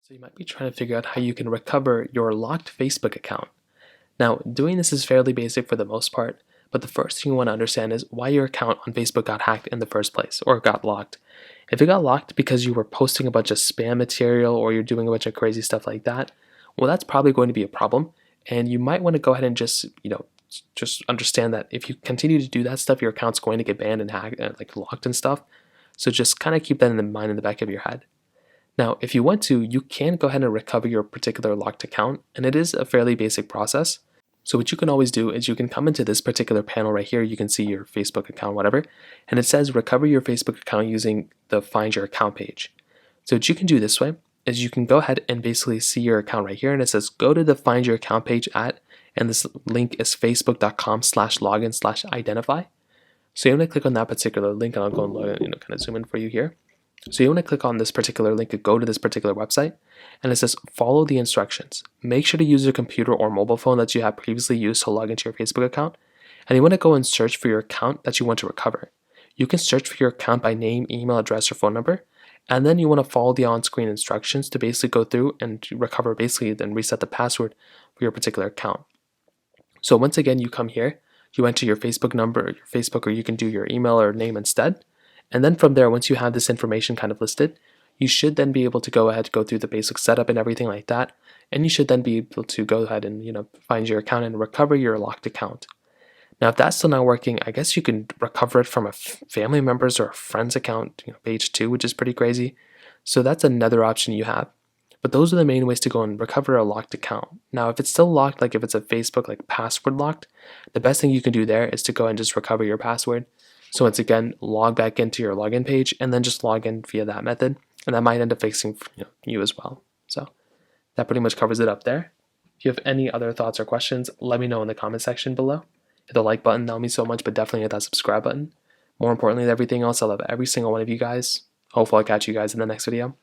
So you might be trying to figure out how you can recover your locked Facebook account. Now, doing this is fairly basic for the most part, but the first thing you want to understand is why your account on Facebook got hacked in the first place, or got locked. If it got locked because you were posting a bunch of spam material or you're doing a bunch of crazy stuff like that, well, that's probably going to be a problem. And you might want to go ahead and just understand that if you continue to do that stuff, your account's going to get banned and hacked, like locked and stuff. So just kind of keep that in mind in the back of your head. Now, if you want to, you can go ahead and recover your particular locked account, and it is a fairly basic process. So what you can always do is you can come into this particular panel right here. You can see your Facebook account, whatever, and it says recover your Facebook account using the Find Your Account page. So what you can do this way is you can go ahead and basically see your account right here, and it says go to the Find Your Account page at, and this link is facebook.com/login/identify. So you want to click on that particular link, and I'll go and kind of zoom in for you here. So you want to click on this particular link to go to this particular website, and it says follow the instructions. Make sure to use your computer or mobile phone that you have previously used to log into your Facebook account, and you want to go and search for your account that you want to recover. You can search for your account by name, email address, or phone number, and then you want to follow the on-screen instructions to basically go through and recover, basically then reset the password for your particular account. So once again, you come here, you enter your Facebook number, or your Facebook, or you can do your email or name instead. And then from there, once you have this information kind of listed, you should then be able to go ahead, go through the basic setup and everything like that. And you should then be able to go ahead and, find your account and recover your locked account. Now, if that's still not working, I guess you can recover it from a family member's or a friend's account, page 2, which is pretty crazy. So that's another option you have. But those are the main ways to go and recover a locked account. Now, if it's still locked, like if it's a Facebook, like password locked, the best thing you can do there is to go and just recover your password. So once again, log back into your login page and then just log in via that method. And that might end up fixing you as well. So that pretty much covers it up there. If you have any other thoughts or questions, let me know in the comment section below. Hit the like button, that'll mean so much, but definitely hit that subscribe button. More importantly than everything else, I love every single one of you guys. Hopefully I'll catch you guys in the next video.